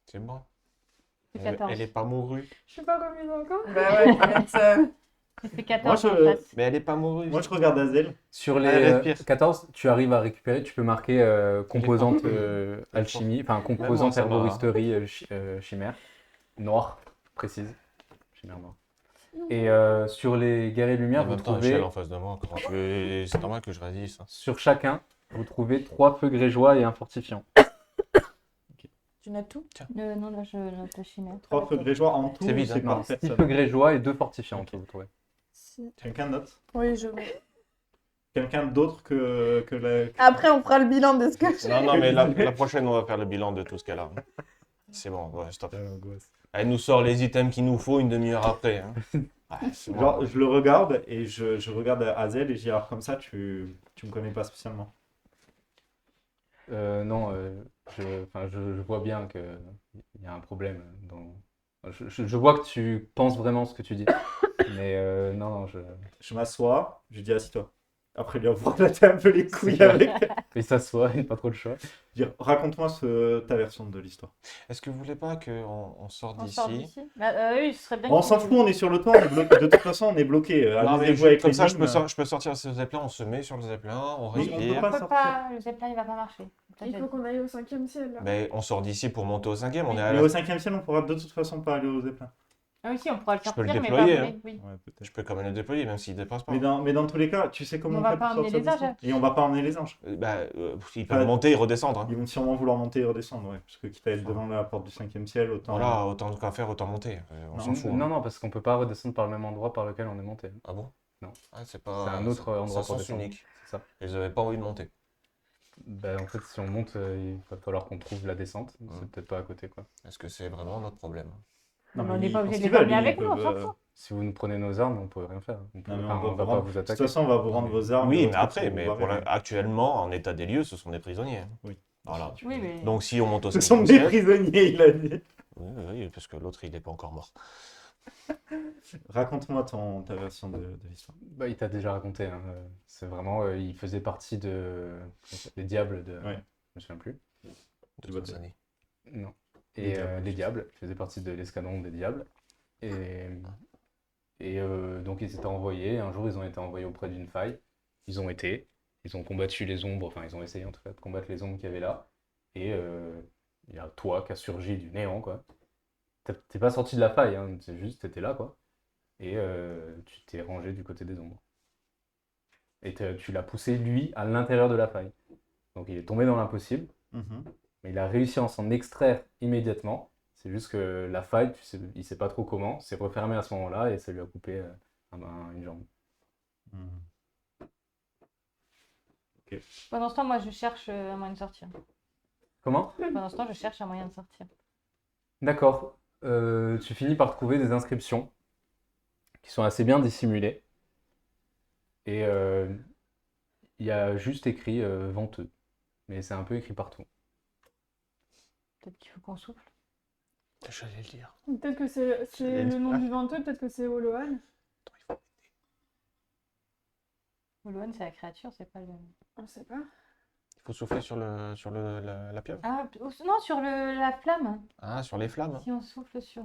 [SPEAKER 5] C'est bon.
[SPEAKER 6] C'est 14.
[SPEAKER 5] Elle est pas mourue.
[SPEAKER 4] Je suis pas remise encore.
[SPEAKER 2] Bah ouais, arrête ça.
[SPEAKER 6] J'ai fait 14
[SPEAKER 1] Moi,
[SPEAKER 6] en
[SPEAKER 1] je-
[SPEAKER 6] face.
[SPEAKER 5] Mais elle est pas mourue.
[SPEAKER 1] Moi je regarde Azel.
[SPEAKER 3] Sur les
[SPEAKER 5] Elle respire.
[SPEAKER 3] 14, tu arrives à récupérer, tu peux marquer composante
[SPEAKER 5] fort.
[SPEAKER 3] alchimie, enfin
[SPEAKER 5] Même
[SPEAKER 3] composante
[SPEAKER 5] moi, ça m'a-
[SPEAKER 3] herboristerie chimère, noire, précise, chimère noire. Et sur les guerriers lumière,
[SPEAKER 5] En
[SPEAKER 3] vous
[SPEAKER 5] même temps,
[SPEAKER 3] trouvez,
[SPEAKER 5] Michel en face de moi. Comment tu veux... C'est normal que je résiste.
[SPEAKER 3] sur chacun, vous trouvez 3 feux grégeois et un fortifiant.
[SPEAKER 2] Tu notes tout?
[SPEAKER 6] Non, là, je note la chimère.
[SPEAKER 1] 3 feux grégeois en tout,
[SPEAKER 5] C'est vide,
[SPEAKER 1] c'est
[SPEAKER 5] hein.
[SPEAKER 1] par
[SPEAKER 3] Non, 6
[SPEAKER 1] personne.
[SPEAKER 3] feux grégeois et 2 fortifiants en tout, vous trouvez.
[SPEAKER 2] Si.
[SPEAKER 1] Quelqu'un note?
[SPEAKER 2] Oui, je mets.
[SPEAKER 1] Quelqu'un d'autre que la...
[SPEAKER 2] Après, on fera le bilan de ce que
[SPEAKER 7] Non, non, mais la prochaine, on va faire le bilan de tout ce qu'elle a. C'est bon, ouais, stop. Elle nous sort les items qu'il nous faut une demi-heure après. Hein. Ouais, c'est bon.
[SPEAKER 1] Genre, je le regarde et je regarde Hazel et je dis alors comme ça, tu me connais pas spécialement.
[SPEAKER 3] Non, je vois bien qu'il y a un problème. Je vois que tu penses vraiment ce que tu dis. Mais non,
[SPEAKER 1] Je m'assois, je dis assis-toi. Après lui avoir flatté un peu les couilles avec.
[SPEAKER 3] il s'assoit, il n'a pas trop le choix.
[SPEAKER 1] Je dis, raconte-moi ta version de l'histoire.
[SPEAKER 7] Est-ce que vous voulez pas qu'on sorte
[SPEAKER 6] On sort
[SPEAKER 7] d'ici?
[SPEAKER 6] d'ici? Bah, oui, ce serait bien.
[SPEAKER 1] On s'en fout, on est sur le toit, on est bloqué. De toute façon, on est bloqué.
[SPEAKER 7] Non, mais
[SPEAKER 1] Allez-vous avec
[SPEAKER 7] comme
[SPEAKER 1] les
[SPEAKER 7] ça,
[SPEAKER 1] lignes.
[SPEAKER 7] je peux sortir ce zeppelin, on se met sur le zeppelin, on
[SPEAKER 1] Oui, on peut
[SPEAKER 7] respire.
[SPEAKER 1] pas
[SPEAKER 6] On peut
[SPEAKER 1] sortir.
[SPEAKER 6] pas, le zeppelin il va pas marcher.
[SPEAKER 4] Il faut qu'on aille au 5e ciel. Là.
[SPEAKER 7] Mais on sort d'ici pour monter au 5e, on est à
[SPEAKER 1] Mais
[SPEAKER 7] la...
[SPEAKER 1] au 5e ciel, on pourra de toute façon pas aller au zeppelin.
[SPEAKER 6] Ah oui, si, on pourra le
[SPEAKER 7] Je peux le
[SPEAKER 6] sortir, mais
[SPEAKER 7] déployer,
[SPEAKER 6] pas
[SPEAKER 7] hein.
[SPEAKER 6] voler, oui.
[SPEAKER 1] Ouais, peut-être.
[SPEAKER 7] Je peux quand même le déployer, même s'il dépasse pas.
[SPEAKER 1] Mais dans tous les cas, tu sais comment
[SPEAKER 6] On
[SPEAKER 1] on
[SPEAKER 6] va
[SPEAKER 1] fait
[SPEAKER 6] pas
[SPEAKER 1] pour
[SPEAKER 6] emmener
[SPEAKER 1] sortir
[SPEAKER 6] les
[SPEAKER 1] d'ici.
[SPEAKER 6] anges.
[SPEAKER 1] Et on va pas emmener les anges.
[SPEAKER 7] Ils peuvent
[SPEAKER 1] Enfin,
[SPEAKER 7] monter et redescendre. Hein.
[SPEAKER 1] Ils vont sûrement vouloir monter et redescendre, ouais. Parce que quitte à être devant la porte du 5e ciel, autant.
[SPEAKER 7] Voilà, autant qu'à faire, autant monter. On s'en fout. hein.
[SPEAKER 3] Non, parce qu'on peut pas redescendre par le même endroit par lequel on est monté.
[SPEAKER 7] Ah bon?
[SPEAKER 3] Non.
[SPEAKER 7] Ah, c'est pas...
[SPEAKER 3] C'est un autre endroit
[SPEAKER 7] c'est
[SPEAKER 3] pour
[SPEAKER 7] un sens
[SPEAKER 3] descendre.
[SPEAKER 7] unique.
[SPEAKER 3] C'est ça.
[SPEAKER 7] Ils avaient pas envie de monter.
[SPEAKER 3] Ben, en fait, si on monte, il va falloir qu'on trouve la descente.
[SPEAKER 7] Ouais.
[SPEAKER 3] C'est peut-être pas à côté, quoi.
[SPEAKER 7] Est-ce que c'est vraiment notre problème?
[SPEAKER 1] Non,
[SPEAKER 6] Mais on
[SPEAKER 1] mais
[SPEAKER 6] n'est pas
[SPEAKER 1] ils
[SPEAKER 6] obligé de
[SPEAKER 1] pensent
[SPEAKER 6] les
[SPEAKER 1] qu'ils
[SPEAKER 6] emmener
[SPEAKER 1] veulent,
[SPEAKER 6] avec
[SPEAKER 1] ils
[SPEAKER 6] nous, on
[SPEAKER 1] peuvent,
[SPEAKER 6] s'en fout.
[SPEAKER 3] Si vous nous prenez nos armes, on peut rien faire. On peut,
[SPEAKER 1] Non, mais
[SPEAKER 3] enfin,
[SPEAKER 1] on
[SPEAKER 3] on va
[SPEAKER 1] vous
[SPEAKER 3] pas
[SPEAKER 1] rendre-
[SPEAKER 3] vous
[SPEAKER 1] De toute
[SPEAKER 3] attaquer.
[SPEAKER 1] façon, on va vous rendre vos armes.
[SPEAKER 7] Oui,
[SPEAKER 1] et
[SPEAKER 7] mais
[SPEAKER 1] votre
[SPEAKER 7] après,
[SPEAKER 1] vous
[SPEAKER 7] mais
[SPEAKER 1] barrer.
[SPEAKER 7] actuellement, en état des lieux, ce sont des prisonniers. hein.
[SPEAKER 1] Oui.
[SPEAKER 7] Voilà.
[SPEAKER 6] Oui, mais.
[SPEAKER 7] Donc si on monte au
[SPEAKER 1] Ce sont
[SPEAKER 7] 5e
[SPEAKER 1] des
[SPEAKER 7] ciel...
[SPEAKER 1] prisonniers, il a dit.
[SPEAKER 7] Oui, oui, parce que l'autre, il n'est pas encore mort.
[SPEAKER 1] Raconte-moi ta version de l'histoire.
[SPEAKER 3] Bah, il t'a déjà raconté. Hein. C'est vraiment, il faisait partie des diables de.
[SPEAKER 1] Ouais.
[SPEAKER 3] Je me souviens plus.
[SPEAKER 7] De bonnes années.
[SPEAKER 3] Non.
[SPEAKER 1] Les
[SPEAKER 3] Et
[SPEAKER 1] diables.
[SPEAKER 3] les diables, il faisait partie de l'escadron des diables. Et donc ils étaient envoyés. Un jour, ils ont été envoyés auprès d'une faille. Ils ont combattu les ombres. Enfin, ils ont essayé en tout cas de combattre les ombres qu'il y avait là. Et il y a toi qui a surgi du néant, quoi. T'es pas sorti de la faille, hein. C'est juste, t'étais là, quoi. Et tu t'es rangé du côté des ombres. Et tu l'as poussé, lui, à l'intérieur de la faille. Donc il est tombé dans l'impossible,
[SPEAKER 1] Mhm.
[SPEAKER 3] mais il a réussi à s'en extraire immédiatement. C'est juste que la faille, il sait pas trop comment, s'est refermé à ce moment-là et ça lui a coupé une jambe.
[SPEAKER 1] Mhm.
[SPEAKER 6] Pendant ce temps, moi, je cherche un moyen de sortir.
[SPEAKER 3] Comment?
[SPEAKER 6] Pendant ce temps, je cherche un moyen de sortir.
[SPEAKER 3] D'accord. Tu finis par trouver des inscriptions qui sont assez bien dissimulées. Et il y a juste écrit venteux. Mais c'est un peu écrit partout.
[SPEAKER 6] Peut-être qu'il faut qu'on souffle.
[SPEAKER 7] J'allais le dire.
[SPEAKER 4] Peut-être que c'est le nom du venteux, peut-être que c'est Oloan.
[SPEAKER 6] Oloan, c'est la créature, c'est pas le.
[SPEAKER 4] On sait pas.
[SPEAKER 7] Il faut souffler sur la pieuvre?
[SPEAKER 6] Ah, non, sur la flamme.
[SPEAKER 7] Ah, sur les flammes?
[SPEAKER 6] Si on souffle sur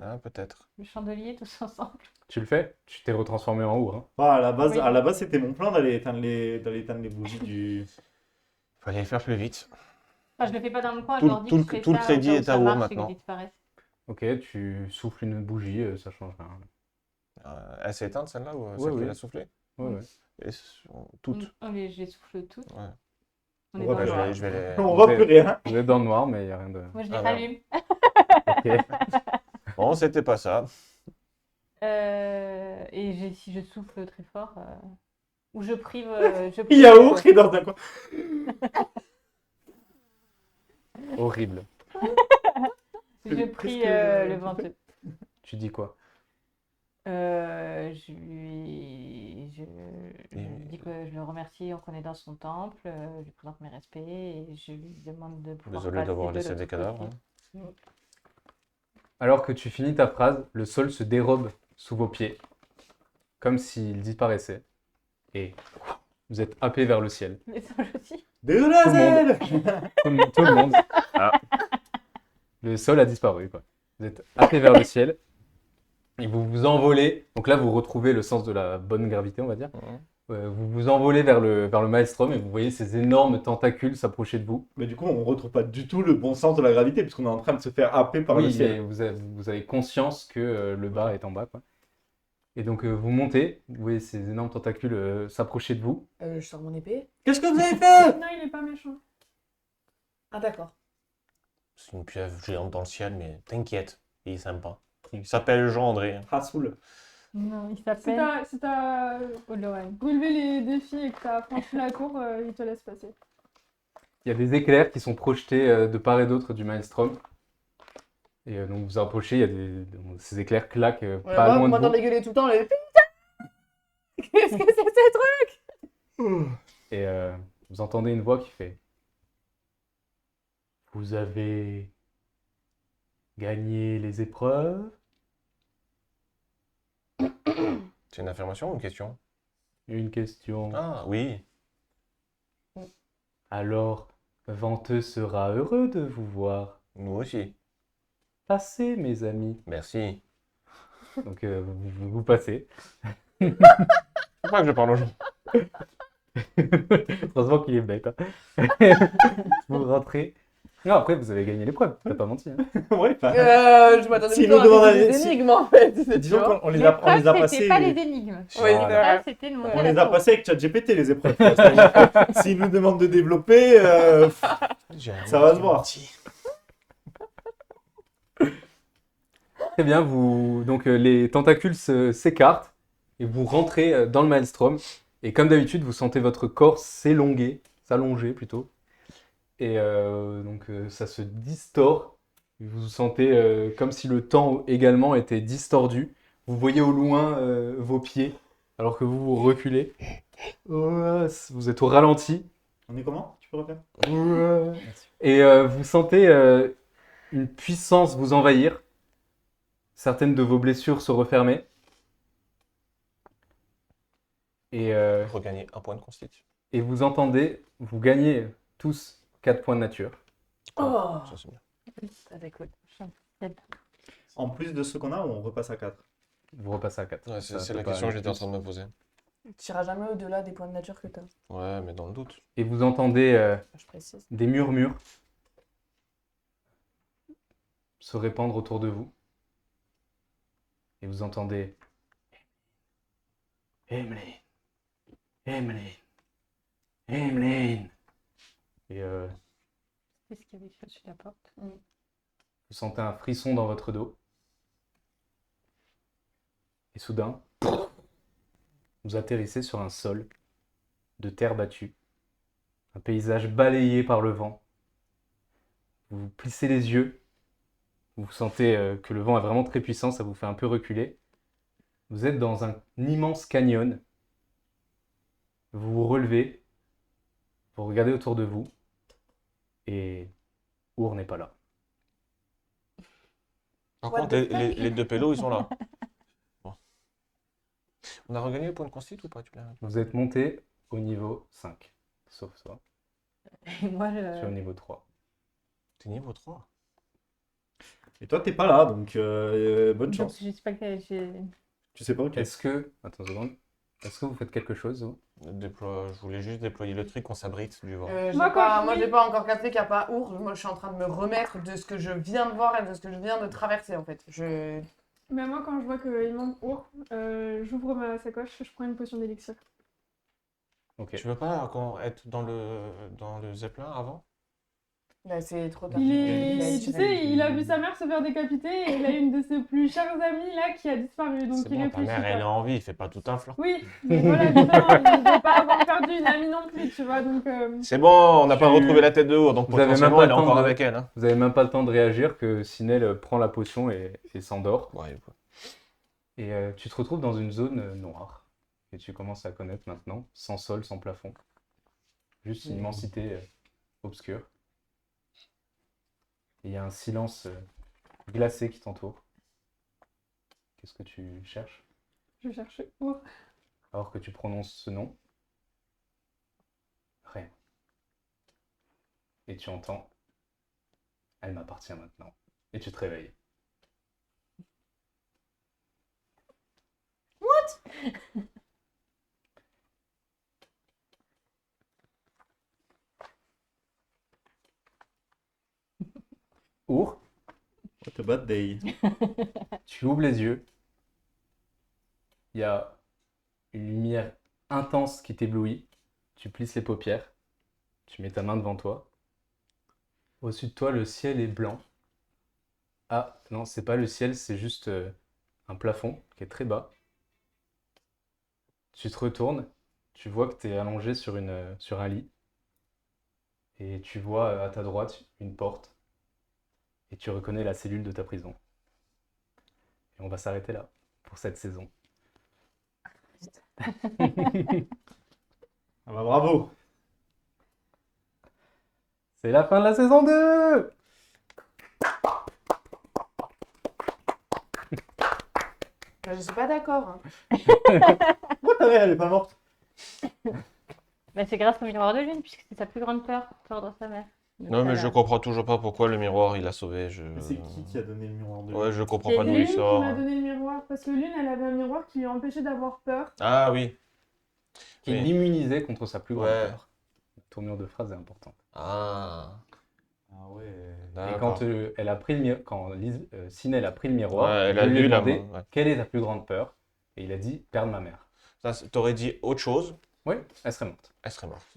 [SPEAKER 7] Ah, peut-être.
[SPEAKER 6] le chandelier tous ensemble.
[SPEAKER 3] Tu le fais? Tu t'es retransformé en haut, hein.
[SPEAKER 1] Ah,
[SPEAKER 6] Oui.
[SPEAKER 1] à la base, c'était mon plan d'aller éteindre les bougies du.
[SPEAKER 7] Fallait faire plus vite.
[SPEAKER 6] Enfin, je le fais pas dans mon coin,
[SPEAKER 7] Tout-
[SPEAKER 6] je leur dis
[SPEAKER 7] tout
[SPEAKER 6] que
[SPEAKER 7] le-
[SPEAKER 6] je fais
[SPEAKER 7] tout le
[SPEAKER 6] ça,
[SPEAKER 7] crédit
[SPEAKER 6] au cas où
[SPEAKER 7] est
[SPEAKER 6] ça
[SPEAKER 7] à Our
[SPEAKER 6] marche et
[SPEAKER 7] maintenant.
[SPEAKER 6] qu'ils disparaissent.
[SPEAKER 3] Ok, tu souffles une bougie, ça change rien.
[SPEAKER 7] Elle s'est éteinte celle-là ou
[SPEAKER 3] Ouais,
[SPEAKER 7] celle
[SPEAKER 3] ouais.
[SPEAKER 7] qu'il a soufflé?
[SPEAKER 3] Ouais, ouais.
[SPEAKER 7] Et toutes.
[SPEAKER 6] Oh, mais je les souffle toutes.
[SPEAKER 7] Ouais.
[SPEAKER 6] On est
[SPEAKER 1] Ouais,
[SPEAKER 6] dans
[SPEAKER 7] Bah,
[SPEAKER 6] le
[SPEAKER 7] je
[SPEAKER 6] noir.
[SPEAKER 7] vais, je vais les...
[SPEAKER 1] On voit
[SPEAKER 3] Vous
[SPEAKER 1] plus rien.
[SPEAKER 3] Vous êtes dans le noir, mais il n'y a rien de.
[SPEAKER 6] Moi, je les
[SPEAKER 7] Ah,
[SPEAKER 6] rallume.
[SPEAKER 3] Ok.
[SPEAKER 7] Bon, c'était pas ça.
[SPEAKER 6] Et si je souffle très fort, ou je prive.
[SPEAKER 1] Il y a Our qui est dans un coin.
[SPEAKER 3] Horrible.
[SPEAKER 6] Je
[SPEAKER 1] Qu'est-ce
[SPEAKER 6] prie
[SPEAKER 1] que-
[SPEAKER 6] le venteux.
[SPEAKER 3] Tu dis quoi?
[SPEAKER 6] Je lui dis que je le remercie qu'on est dans son temple, je lui présente mes respects et je lui demande de pouvoir
[SPEAKER 7] Désolé
[SPEAKER 6] passer
[SPEAKER 7] d'avoir
[SPEAKER 6] de
[SPEAKER 7] laissé
[SPEAKER 6] l'autre
[SPEAKER 7] des cadavres.
[SPEAKER 6] côté.
[SPEAKER 7] hein.
[SPEAKER 3] Alors que tu finis ta phrase, le sol se dérobe sous vos pieds, comme s'il disparaissait. Et vous êtes happé vers le ciel.
[SPEAKER 6] Les singes aussi.
[SPEAKER 1] Désolé,
[SPEAKER 3] Tout le monde.
[SPEAKER 1] Hazel.
[SPEAKER 3] Tout le monde. Le sol a disparu, quoi. Vous êtes happé vers le ciel. Et vous vous envolez. Donc là, vous retrouvez le sens de la bonne gravité, on va dire. Vous vous envolez vers le maelstrom et vous voyez ces énormes tentacules s'approcher de vous.
[SPEAKER 1] Mais du coup, on retrouve pas du tout le bon sens de la gravité, puisqu'on est en train de se faire happer par le
[SPEAKER 3] Oui,
[SPEAKER 1] ciel.
[SPEAKER 3] mais vous avez conscience que le bas est en bas, quoi. Et donc vous montez, vous voyez ces énormes tentacules s'approcher de vous.
[SPEAKER 2] Je sors mon épée.
[SPEAKER 1] Qu'est-ce que vous avez fait?
[SPEAKER 4] Non, il est pas méchant.
[SPEAKER 2] Ah, d'accord.
[SPEAKER 7] C'est une pieuvre géante dans le ciel, mais t'inquiète, il est sympa. Il s'appelle Jean-André.
[SPEAKER 1] Rasoul.
[SPEAKER 6] Non, il
[SPEAKER 4] Si
[SPEAKER 6] s'appelle
[SPEAKER 4] t'as
[SPEAKER 6] Oloan.
[SPEAKER 4] relevé les défis et que t'as franchi la cour, il te laisse passer.
[SPEAKER 3] Il y a des éclairs qui sont projetés de part et d'autre du maelstrom. Et donc vous approchez, il y a ces éclairs claquent pas loin
[SPEAKER 2] Moi
[SPEAKER 3] de
[SPEAKER 2] dans
[SPEAKER 3] vous.
[SPEAKER 2] les gueuler tout le temps, les putain! Qu'est-ce que c'est ces trucs?
[SPEAKER 3] Et vous entendez une voix qui fait: Vous avez gagné les épreuves?
[SPEAKER 7] C'est une affirmation ou une question?
[SPEAKER 3] Une question.
[SPEAKER 7] Ah, oui.
[SPEAKER 3] Alors, Venteux sera heureux de vous voir.
[SPEAKER 7] Nous aussi.
[SPEAKER 3] Passez, mes amis.
[SPEAKER 7] Merci.
[SPEAKER 3] Donc vous passez.
[SPEAKER 7] Faut pas que je parle aux gens.
[SPEAKER 3] Heureusement qu'il est bête. Hein. Vous rentrez. Non, après, vous avez gagné l'épreuve. T'as pas menti. Hein.
[SPEAKER 1] Ouais,
[SPEAKER 2] Je m'attendais
[SPEAKER 1] S'il
[SPEAKER 2] plutôt
[SPEAKER 1] nous demande
[SPEAKER 2] à
[SPEAKER 1] un-
[SPEAKER 2] des
[SPEAKER 1] si-
[SPEAKER 2] énigmes en fait.
[SPEAKER 1] disons
[SPEAKER 2] tu vois.
[SPEAKER 1] qu'on les a
[SPEAKER 6] L'épreuve,
[SPEAKER 1] passés.
[SPEAKER 6] c'était pas les énigmes.
[SPEAKER 2] Oui,
[SPEAKER 7] Voilà.
[SPEAKER 6] L'épreuve, c'était de monter
[SPEAKER 1] On
[SPEAKER 6] la
[SPEAKER 1] les a
[SPEAKER 6] tour.
[SPEAKER 1] passés avec ChatGPT, les épreuves. C'est-à-dire que S'ils nous demandent de développer, ça va se voir.
[SPEAKER 3] Très bien, donc les tentacules s'écartent et vous rentrez dans le maelstrom. Et comme d'habitude, vous sentez votre corps s'allonger plutôt. Et ça se distord. Vous vous sentez comme si le temps également était distordu. Vous voyez au loin vos pieds alors que vous reculez. Vous êtes au ralenti.
[SPEAKER 1] On est comment? Tu peux refaire?
[SPEAKER 3] Et vous sentez une puissance vous envahir. Certaines de vos blessures se refermer. Et
[SPEAKER 7] Regagner un point de constitution.
[SPEAKER 3] Et vous entendez, vous gagnez tous 4 points de nature.
[SPEAKER 2] Oh.
[SPEAKER 7] Ça, c'est bien.
[SPEAKER 6] Ça, c'est cool.
[SPEAKER 1] En plus de ceux qu'on a, on repasse à 4.
[SPEAKER 3] Vous repassez à 4.
[SPEAKER 7] Ouais,
[SPEAKER 3] Ça
[SPEAKER 7] c'est
[SPEAKER 3] peut
[SPEAKER 7] la
[SPEAKER 3] pas
[SPEAKER 7] question que
[SPEAKER 3] aller
[SPEAKER 7] j'étais en
[SPEAKER 3] plus.
[SPEAKER 7] train de me poser.
[SPEAKER 2] Tu iras jamais au-delà des points de nature que t'as.
[SPEAKER 7] Ouais, mais dans le doute.
[SPEAKER 3] Et vous entendez
[SPEAKER 2] Je précise.
[SPEAKER 3] des murmures se répandre autour de vous. Et vous entendez Emeline, Emeline, Emeline. Et
[SPEAKER 6] Qu'est-ce qu'il y avait sur la porte?
[SPEAKER 3] vous sentez un frisson dans votre dos. Et soudain, vous atterrissez sur un sol de terre battue. Un paysage balayé par le vent. Vous plissez les yeux. Vous sentez que le vent est vraiment très puissant, ça vous fait un peu reculer. Vous êtes dans un immense canyon. Vous vous relevez. Vous regardez autour de vous. Et Our n'est pas là.
[SPEAKER 7] Par
[SPEAKER 2] What
[SPEAKER 7] contre,
[SPEAKER 2] the
[SPEAKER 7] les deux pélos, ils sont là. Bon. On a regagné le point de constitution ou pas? Tu l'as...
[SPEAKER 3] Vous êtes monté au niveau 5. Sauf ça.
[SPEAKER 6] Et moi,
[SPEAKER 3] Tu es au niveau 3.
[SPEAKER 7] T'es niveau 3.
[SPEAKER 1] Et toi, t'es pas là, donc bonne
[SPEAKER 6] donc,
[SPEAKER 1] chance.
[SPEAKER 6] je sais pas que j'ai.
[SPEAKER 1] Tu sais pas, ok.
[SPEAKER 3] Est-ce que... Attends une seconde. Est-ce que vous faites quelque chose vous
[SPEAKER 7] Je voulais juste déployer le truc qu'on s'abrite du vent.
[SPEAKER 2] Moi, j'ai pas encore capté qu'il n'y a pas Our. Moi, je suis en train de me remettre de ce que je viens de voir et de ce que je viens de traverser, en fait.
[SPEAKER 4] Mais moi, quand je vois qu'il manque Our, j'ouvre ma sacoche, je prends une potion d'élixir.
[SPEAKER 3] Ok.
[SPEAKER 7] Tu veux pas encore être dans le Zeppelin avant?
[SPEAKER 2] Là, c'est trop tard.
[SPEAKER 4] Tu sais, il a vu sa mère se faire décapiter et il a une de ses plus chères amies là qui a disparu. Donc
[SPEAKER 7] C'est
[SPEAKER 4] il
[SPEAKER 7] bon, ta
[SPEAKER 4] réfléchit.
[SPEAKER 7] mère, elle est
[SPEAKER 4] quoi.
[SPEAKER 7] en vie, il fait pas tout un flanc.
[SPEAKER 4] Oui, mais voilà, justement, il ne veut pas avoir perdu une amie non plus, tu vois. Donc,
[SPEAKER 7] C'est bon, on n'a pas
[SPEAKER 3] Tu-
[SPEAKER 7] retrouvé la tête de haut, donc
[SPEAKER 3] Vous avez même
[SPEAKER 7] potentiellement
[SPEAKER 3] pas
[SPEAKER 7] elle est
[SPEAKER 3] le temps
[SPEAKER 7] encore
[SPEAKER 3] de-
[SPEAKER 7] avec elle. Hein.
[SPEAKER 3] Vous avez même pas le temps de réagir que Sinel prend la potion et s'endort.
[SPEAKER 7] Ouais,
[SPEAKER 3] Et tu te retrouves dans une zone noire que tu commences à connaître maintenant, sans sol, sans plafond. Juste une immensité obscure. Et il y a un silence glacé qui t'entoure. Qu'est-ce que tu cherches
[SPEAKER 4] je cherchais Our.
[SPEAKER 3] alors que tu prononces ce nom? Rien. Et tu entends « Elle m'appartient maintenant ». Et tu te réveilles. Our,
[SPEAKER 1] What a bad day.
[SPEAKER 3] tu ouvres les yeux. Il y a une lumière intense qui t'éblouit. Tu plisses les paupières. Tu mets ta main devant toi. Au-dessus de toi, le ciel est blanc. Ah, non, c'est pas le ciel, c'est juste un plafond qui est très bas. Tu te retournes, tu vois que tu es allongé sur un lit. Et tu vois à ta droite une porte. Et tu reconnais la cellule de ta prison. Et on va s'arrêter là pour cette saison.
[SPEAKER 1] Ah bah bravo.
[SPEAKER 3] C'est la fin de la saison 2!
[SPEAKER 2] Je suis pas d'accord. Hein.
[SPEAKER 1] Pourquoi ta mère elle est pas morte?
[SPEAKER 6] Mais c'est grâce au miroir de lune, puisque c'est sa plus grande peur, perdre sa mère. Donc,
[SPEAKER 7] Non, mais je
[SPEAKER 6] voilà.
[SPEAKER 7] comprends toujours pas pourquoi le miroir il a sauvé.
[SPEAKER 1] Mais c'est qui a donné le miroir de
[SPEAKER 7] Ouais, je comprends
[SPEAKER 6] C'est
[SPEAKER 7] pas d'où
[SPEAKER 4] C'est
[SPEAKER 7] il
[SPEAKER 4] Lune qui
[SPEAKER 7] sort.
[SPEAKER 4] m'a donné le miroir, parce que Lune, elle avait un miroir qui lui empêchait d'avoir peur.
[SPEAKER 7] Ah oui.
[SPEAKER 3] Qui
[SPEAKER 7] Oui.
[SPEAKER 3] l'immunisait contre sa plus grande
[SPEAKER 7] Ouais.
[SPEAKER 3] peur. La tournure de phrase est importante.
[SPEAKER 7] Ah.
[SPEAKER 1] Ah ouais.
[SPEAKER 3] Et
[SPEAKER 7] D'accord.
[SPEAKER 3] quand, elle a pris quand Sinel a pris le miroir,
[SPEAKER 7] Ouais, elle
[SPEAKER 3] je
[SPEAKER 7] a
[SPEAKER 3] lui ai
[SPEAKER 7] lu la
[SPEAKER 3] demandé
[SPEAKER 7] main, ouais.
[SPEAKER 3] quelle est ta plus grande peur? Et il a dit perdre ma mère.
[SPEAKER 7] T'aurais dit autre chose,
[SPEAKER 3] Oui, elle serait morte.
[SPEAKER 7] elle serait morte.